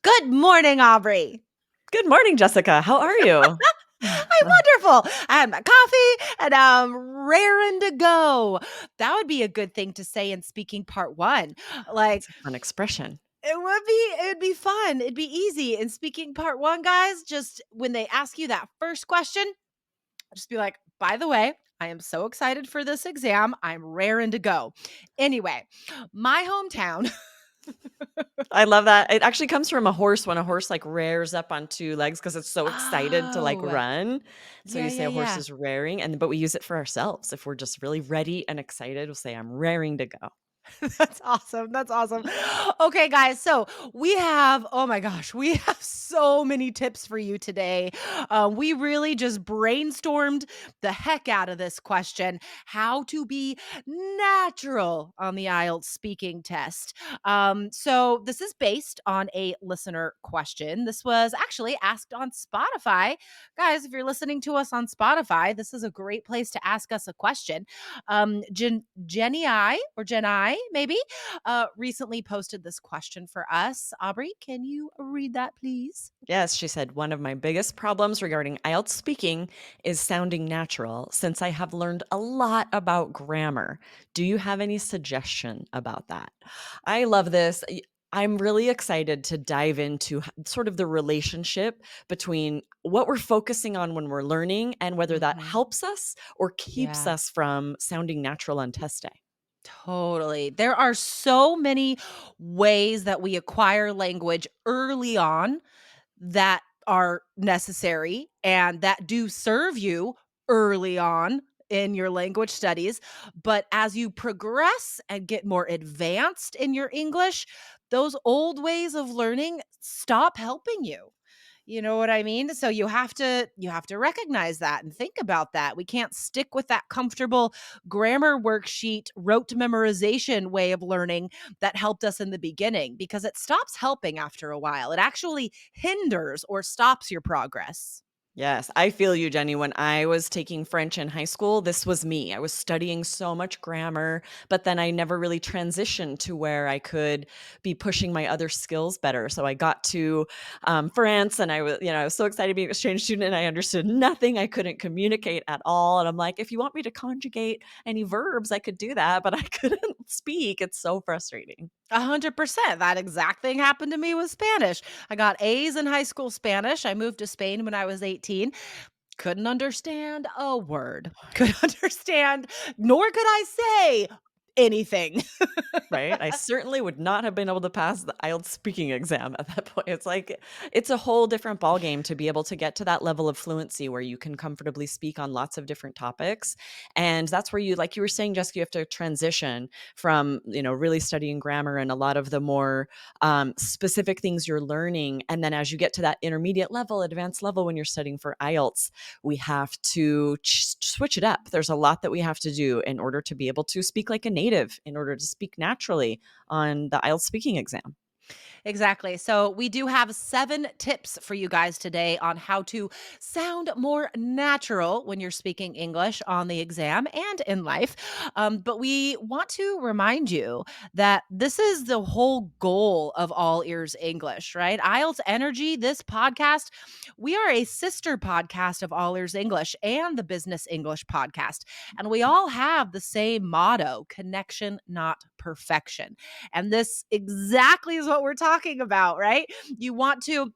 Good morning, Aubrey. Good morning, Jessica. How are you? I'm wonderful. I had my coffee and I'm raring to go. That would be a good thing to say in speaking part one. Like That's a fun expression. it'd be fun. It'd be easy. In speaking part one, guys, just when they ask you that first question, just be like, by the way, I am so excited for this exam. I'm raring to go. Anyway, my hometown. I love that. It actually comes from a horse when a horse like rears up on two legs because it's so excited to like Oh, run. So yeah, you say yeah, a horse yeah. is rearing, but we use it for ourselves. If we're just really ready and excited, we'll say, I'm raring to go. That's awesome. That's awesome. Okay, guys. So we have, oh my gosh, we have so many tips for you today. We really just brainstormed the heck out of this question: how to be natural on the IELTS speaking test. So this is based on a listener question. This was actually asked on Spotify. Guys, if you're listening to us on Spotify, this is a great place to ask us a question. Jenny I or Jen I maybe recently posted this question for us. Aubrey, can you read that, please? Yes, she said, one of my biggest problems regarding IELTS speaking is sounding natural since I have learned a lot about grammar. Do you have any suggestion about that? I love this. I'm really excited to dive into sort of the relationship between what we're focusing on when we're learning and whether that Hmm. helps us or keeps Yeah. us from sounding natural on test day. Totally. There are so many ways that we acquire language early on that are necessary and that do serve you early on in your language studies. But as you progress and get more advanced in your English, those old ways of learning stop helping you. You know what I mean? So you have to recognize that and think about that. We can't stick with that comfortable grammar worksheet, rote memorization way of learning that helped us in the beginning because it stops helping after a while. It actually hinders or stops your progress. Yes, I feel you, Jenny. When I was taking French in high school, this was me. I was studying so much grammar, but then I never really transitioned to where I could be pushing my other skills better. So I got to France, and I was so excited to be an exchange student, and I understood nothing. I couldn't communicate at all, and I'm like, if you want me to conjugate any verbs, I could do that, but I couldn't speak. It's so frustrating. 100%. That exact thing happened to me with Spanish. I got A's in high school Spanish. I moved to Spain when I was 18. Couldn't understand a word. Could understand, nor could I say anything. Right? I certainly would not have been able to pass the IELTS speaking exam at that point. It's like it's a whole different ballgame to be able to get to that level of fluency where you can comfortably speak on lots of different topics. And that's where you, like you were saying, Jessica, you have to transition from, really studying grammar and a lot of the more specific things you're learning. And then as you get to that intermediate level, advanced level, when you're studying for IELTS, we have to switch it up. There's a lot that we have to do in order to be able to speak like a native, in order to speak naturally on the IELTS speaking exam. Exactly. So, we do have 7 tips for you guys today on how to sound more natural when you're speaking English on the exam and in life. But we want to remind you that this is the whole goal of All Ears English, right? IELTS Energy, this podcast, we are a sister podcast of All Ears English and the Business English podcast. And we all have the same motto: connection, not perfection. And this exactly is what we're talking about, right? You want to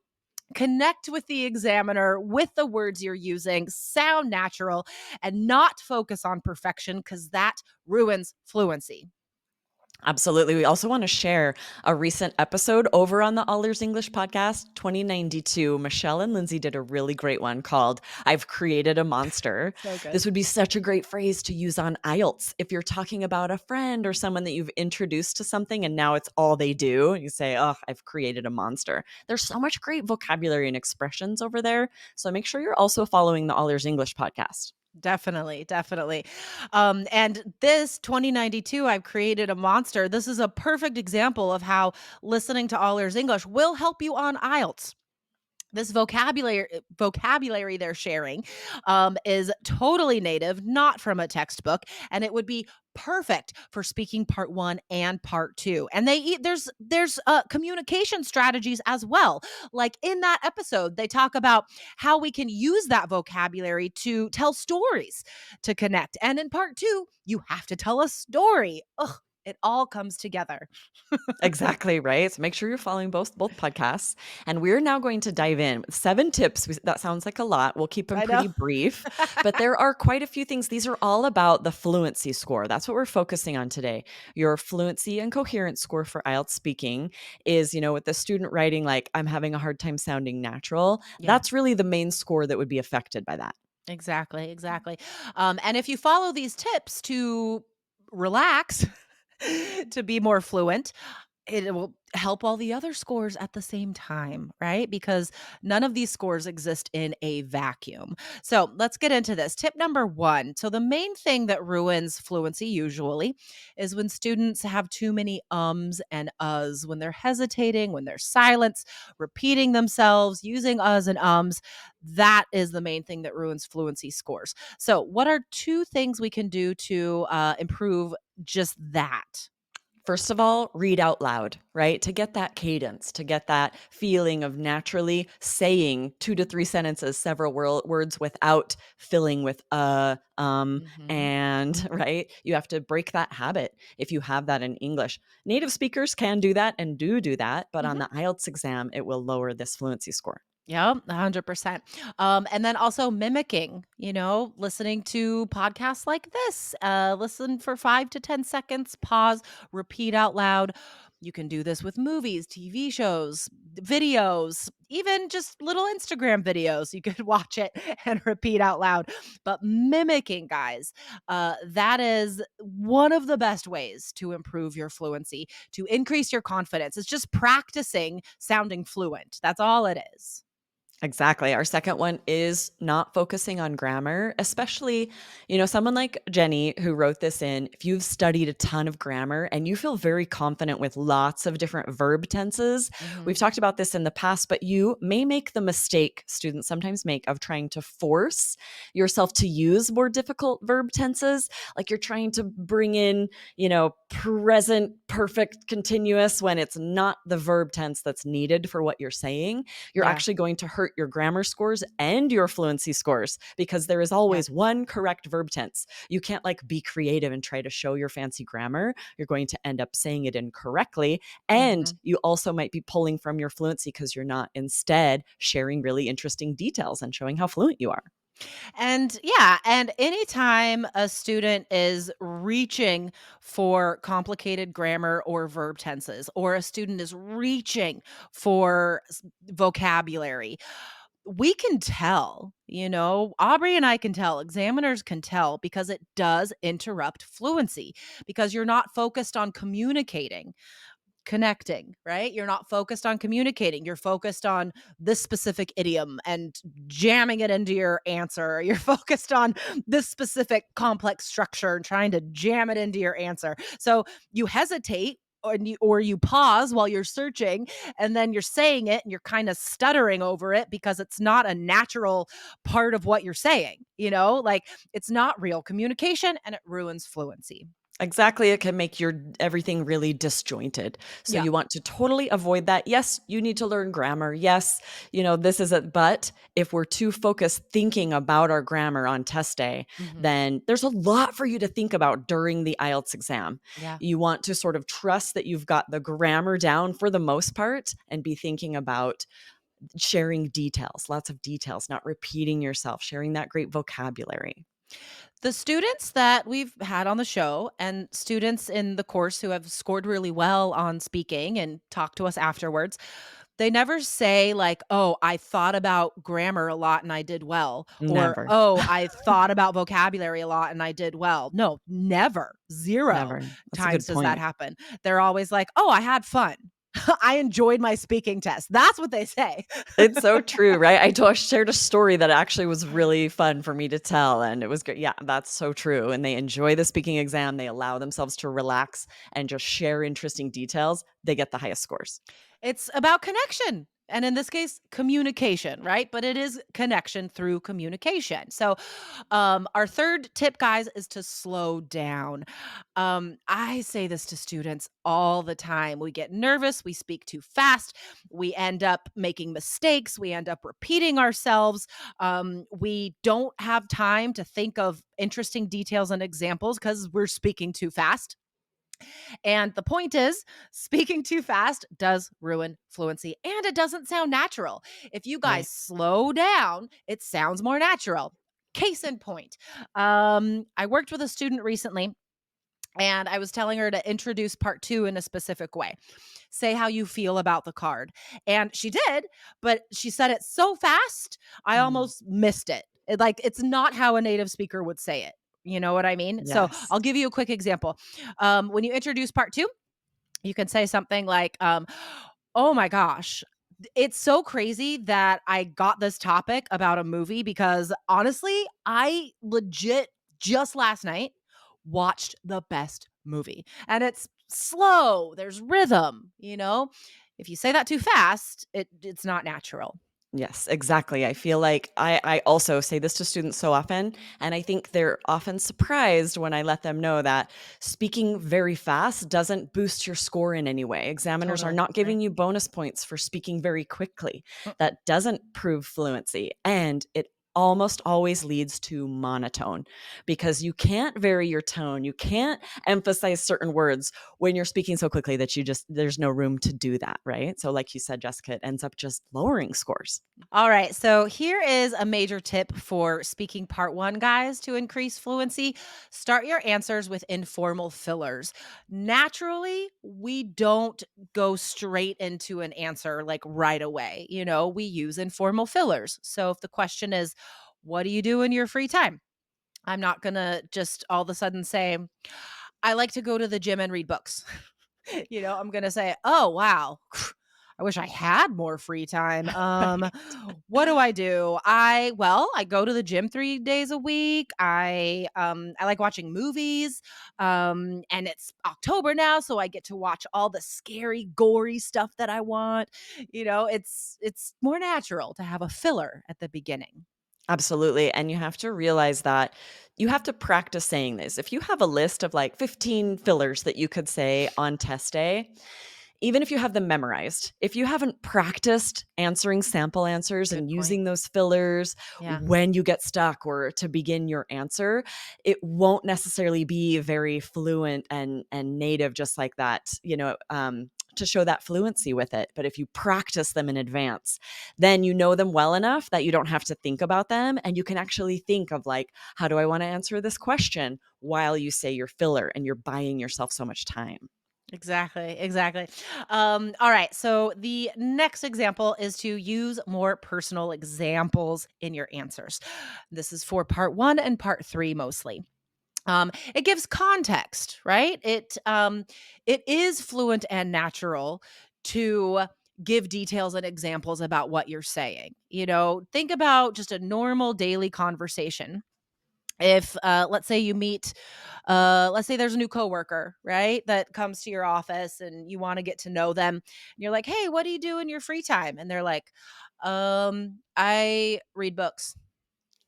connect with the examiner with the words you're using, sound natural, and not focus on perfection because that ruins fluency. Absolutely. We also want to share a recent episode over on the All Ears English podcast, 2092. Michelle and Lindsay did a really great one called I've Created a Monster. So good. This would be such a great phrase to use on IELTS if you're talking about a friend or someone that you've introduced to something and now it's all they do. And you say, oh, I've created a monster. There's so much great vocabulary and expressions over there. So make sure you're also following the All Ears English podcast. Definitely, definitely. And this 2092, I've created a monster. This is a perfect example of how listening to All Ears English will help you on IELTS. This vocabulary they're sharing is totally native, not from a textbook, and it would be perfect for speaking part one and part two. And there's communication strategies as well. Like in that episode, they talk about how we can use that vocabulary to tell stories to connect. And in part two, you have to tell a story. Ugh, it all comes together. Exactly, right? So make sure you're following both podcasts. And we're now going to dive in with 7 tips. That sounds like a lot. We'll keep them I know. pretty brief, but there are quite a few things. These are all about the fluency score. That's what we're focusing on today. Your fluency and coherence score for IELTS speaking is, with the student writing like I'm having a hard time sounding natural. Yeah. That's really the main score that would be affected by that. Exactly, exactly. And if you follow these tips to relax, to be more fluent, it will help all the other scores at the same time, right? Because none of these scores exist in a vacuum. So let's get into this. Tip number one. So, the main thing that ruins fluency usually is when students have too many ums and uhs, when they're hesitating, when they're silent, repeating themselves, using uhs and ums. That is the main thing that ruins fluency scores. So, what are two things we can do to improve just that? First of all, read out loud, right? To get that cadence, to get that feeling of naturally saying 2 to 3 sentences, several words without filling with Mhm. and, right? You have to break that habit if you have that in English. Native speakers can do that and do that, but on Mhm. the IELTS exam, it will lower this fluency score. Yep, 100%. And then also mimicking, listening to podcasts like this. Listen for 5 to 10 seconds, pause, repeat out loud. You can do this with movies, TV shows, videos, even just little Instagram videos. You could watch it and repeat out loud. But mimicking, guys, that is one of the best ways to improve your fluency, to increase your confidence. It's just practicing sounding fluent. That's all it is. Exactly. Our second one is not focusing on grammar, especially, someone like Jenny who wrote this in. If you've studied a ton of grammar and you feel very confident with lots of different verb tenses, we've Mhm. talked about this in the past, but you may make the mistake students sometimes make of trying to force yourself to use more difficult verb tenses. Like you're trying to bring in, present perfect continuous when it's not the verb tense that's needed for what you're saying. You're Yeah, actually going to hurt your grammar scores and your fluency scores because there is yeah. always one correct verb tense. You can't like be creative and try to show your fancy grammar. You're going to end up saying it incorrectly. And Mhm. you also might be pulling from your fluency because you're not instead sharing really interesting details and showing how fluent you are. And yeah, and anytime a student is reaching for complicated grammar or verb tenses, or a student is reaching for vocabulary, we can tell, Aubrey and I can tell, examiners can tell because it does interrupt fluency because you're not focused on connecting, right? You're not focused on communicating. You're focused on this specific idiom and jamming it into your answer. You're focused on this specific complex structure and trying to jam it into your answer. So you hesitate or you pause while you're searching, and then you're saying it and you're kind of stuttering over it because it's not a natural part of what you're saying, like it's not real communication and it ruins fluency. Exactly, it can make your everything really disjointed. So Yeah. you want to totally avoid that. Yes, you need to learn grammar. Yes, this is it. But if we're too focused thinking about our grammar on test day, Mhm. then there's a lot for you to think about during the IELTS exam. Yeah. You want to sort of trust that you've got the grammar down for the most part and be thinking about sharing details, lots of details, not repeating yourself, sharing that great vocabulary. The students that we've had on the show and students in the course who have scored really well on speaking and talk to us afterwards, they never say like, "Oh, I thought about grammar a lot and I did well," or, Never, "Oh, I thought about vocabulary a lot and I did well." No, never. 0 never. That's a times good does that point. happen. They're always like, "Oh, I had fun. I enjoyed my speaking test." That's what they say. It's so true, right? I shared a story that actually was really fun for me to tell, and it was great. Yeah, that's so true, and they enjoy the speaking exam, they allow themselves to relax and just share interesting details, they get the highest scores. It's about connection. And in this case, communication, right? But it is connection through communication. So, our third tip, guys, is to slow down. I say this to students all the time. We get nervous, we speak too fast, we end up making mistakes, we end up repeating ourselves. We don't have time to think of interesting details and examples because we're speaking too fast. And the point is, speaking too fast does ruin fluency and it doesn't sound natural. If you Right. guys slow down, it sounds more natural. Case in point, I worked with a student recently and I was telling her to introduce part two in a specific way. Say how you feel about the card. And she did, but she said it so fast, I Mm. almost missed it. Like, it's not how a native speaker would say it. You know what I mean? So Yes. I'll give you a quick example. When you introduce part two, you can say something like, "Oh my gosh, it's so crazy that I got this topic about a movie because honestly, I legit just last night watched the best movie." And it's slow, there's rhythm, you know? If you say that too fast, it's not natural. Yes, exactly. I feel like I also say this to students so often, and I think they're often surprised when I let them know that speaking very fast doesn't boost your score in any way. Examiners are Totally, not right? giving you bonus points for speaking very quickly. Mm-mm. That doesn't prove fluency, and it almost always leads to monotone because you can't vary your tone. You can't emphasize certain words when you're speaking so quickly that you just there's no room to do that, right? So like you said, Jessica, it ends up just lowering scores. All right. So here is a major tip for speaking part one, guys, to increase fluency. Start your answers with informal fillers. Naturally, we don't go straight into an answer like right away. You know, we use informal fillers. So if the question is, what do you do in your free time? I'm not going to just all of a sudden say, I like to go to the gym and read books. I'm gonna say, "Oh, wow. I wish I had more free time. Right. What do I do? I go to the gym 3 days a week. I like watching movies. And it's October now, so I get to watch all the scary, gory stuff that I want. It's more natural to have a filler at the beginning. Absolutely, and you have to realize that you have to practice saying this. If you have a list of, like, 15 fillers that you could say on test day, even if you have them memorized, if you haven't practiced answering sample answers Good and point. using those fillers Yeah, when you get stuck or to begin your answer, it won't necessarily be very fluent and native just like that, to show that fluency with it. But if you practice them in advance, then you know them well enough that you don't have to think about them and you can actually think of like, how do I want to answer this question while you say your filler and you're buying yourself so much time. exactly, exactly. All right, so the next example is to use more personal examples in your answers. This is for part one and part three mostly. It gives context, right? It is fluent and natural to give details and examples about what you're saying. Think about just a normal daily conversation. If let's say you meet let's say there's a new coworker, right, that comes to your office and you want to get to know them, and you're like, hey, what do you do in your free time? And they're like, I read books.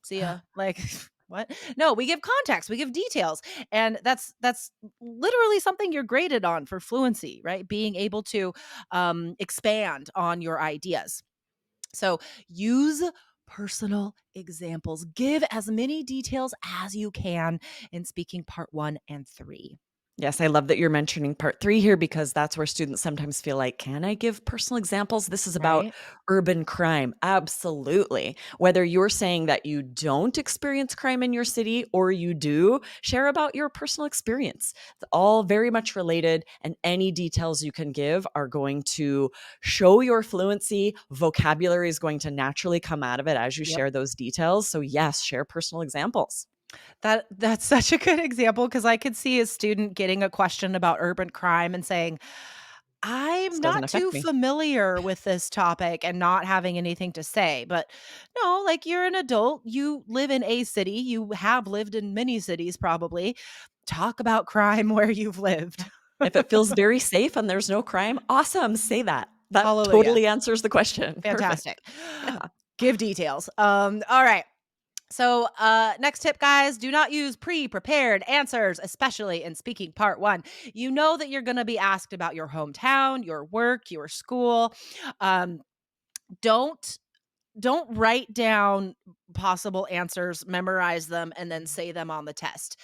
See ya. Like, what? No, we give context, we give details. And that's literally something you're graded on for fluency, right? Being able to expand on your ideas. So use personal examples. Give as many details as you can in speaking part one and three, Yes, I love that you're mentioning part 3 here because that's where students sometimes feel like, "Can I give personal examples? This is about right? urban crime." Absolutely. Whether you're saying that you don't experience crime in your city or you do, share about your personal experience. It's all very much related, and any details you can give are going to show your fluency. Vocabulary is going to naturally come out of it as you Yep. share those details. So, yes, share personal examples. That's such a good example because I could see a student getting a question about urban crime and saying, This I'm doesn't not affect too me. familiar with this topic and not having anything to say. But no, like, you're an adult, you live in a city, you have lived in many cities probably. Talk about crime where you've lived. Yeah. If it feels very safe and there's no crime, awesome, say that. That Hallelujah. totally answers the question. Perfect. Fantastic. Yeah. Give details. All right. So, next tip, guys, do not use pre-prepared answers, especially in speaking part one. You know that you're going to be asked about your hometown, your work, your school. Um, don't don't write down possible answers, memorize them, and then say them on the test.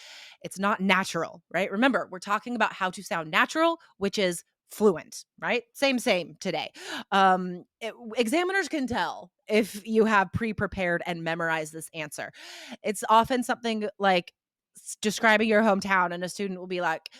It's not natural, right? Remember, we're talking about how to sound natural, which is fluent, right? Same today. Examiners can tell if you have pre-prepared and memorized this answer. It's often something like describing your hometown, and a student will be like,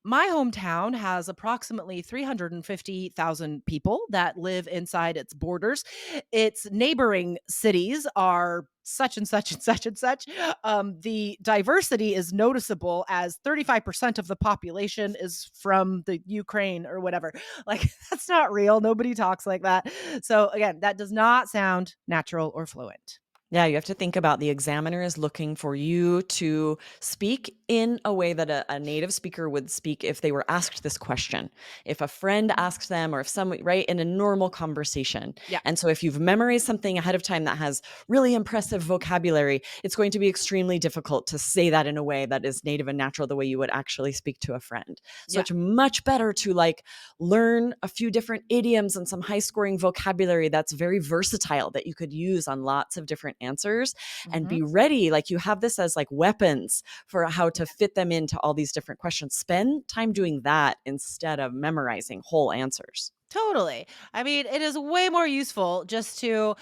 my hometown has approximately 350,000 people that live inside its borders. Its neighboring cities are such and such and such and such. The diversity is noticeable as 35% of the population is from the Ukraine or whatever. Like, that's not real. Nobody talks like that. So, again, that does not sound natural or fluent. Yeah, you have to think about the examiner is looking for you to speak in a way that a native speaker would speak if they were asked this question. If a friend asked them, or if someone, right, in a normal conversation. Yeah. And so if you've memorized something ahead of time that has really impressive vocabulary, it's going to be extremely difficult to say that in a way that is native and natural the way you would actually speak to a friend. So Yeah. it's much better to like learn a few different idioms and some high scoring vocabulary that's very versatile that you could use on lots of different answers, and Hmm. be ready. Like you have this as like weapons for how to fit them into all these different questions. Spend time doing that instead of memorizing whole answers. Totally. I mean, it is way more useful just to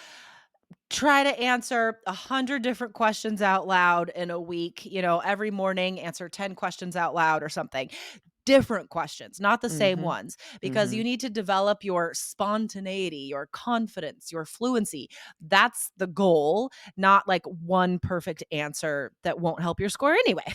try to answer 100 different questions out loud in a week. Every morning, answer 10 questions out loud or something. Different questions, not the same Mhm. ones, because you Mhm. need to develop your spontaneity, your confidence, your fluency. That's the goal, not like one perfect answer that won't help your score anyway.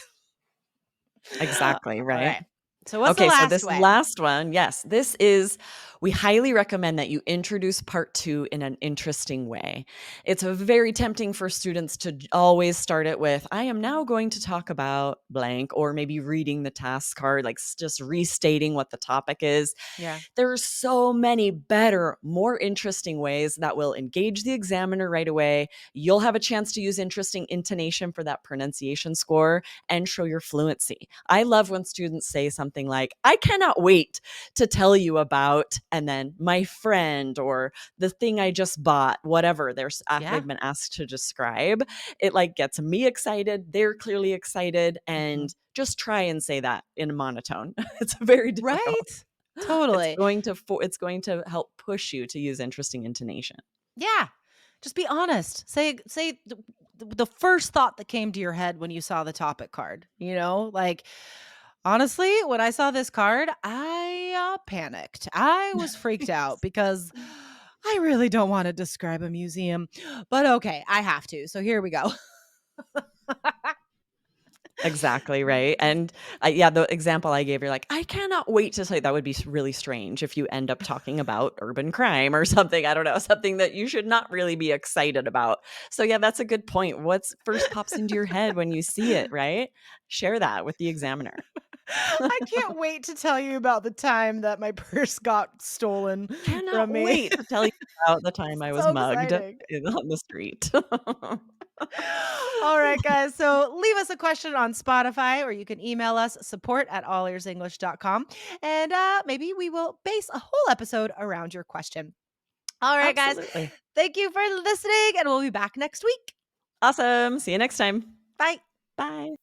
Exactly, All right? right. So, what's the Okay, so last this way? last one, yes, this is we highly recommend that you introduce part 2 in an interesting way. It's very tempting for students to always start it with, I am now going to talk about blank, or maybe reading the task card, like just restating what the topic is. Yeah. There are so many better, more interesting ways that will engage the examiner right away. You'll have a chance to use interesting intonation for that pronunciation score and show your fluency. I love when students say something like, I cannot wait to tell you about, and then my friend, or the thing I just bought, whatever Yeah. they've been asked to describe. It like gets me excited. They're clearly excited. Mhm. And just try and say that in a monotone. It's very difficult. Right? Totally. It's going to help push you to use interesting intonation. Yeah. Just be honest. Say the first thought that came to your head when you saw the topic card, like, honestly, when I saw this card, I panicked. I was freaked out because I really don't want to describe a museum, but okay, I have to. So here we go. Exactly, right, and, yeah, the example I gave, you're like, "I cannot wait to say," that would be really strange if you end up talking about urban crime or something, I don't know, something that you should not really be excited about. So, yeah, that's a good point. What's first pops into your head when you see it, right? Share that with the examiner. I can't wait to tell you about the time that my purse got stolen Cannot from me. wait to tell you about the time I was So mugged exciting. on the street. All right, guys. So leave us a question on Spotify, or you can email us support@allearsenglish.com. And maybe we will base a whole episode around your question. All right, guys. Absolutely. Thank you for listening, and we'll be back next week. Awesome. See you next time. Bye. Bye.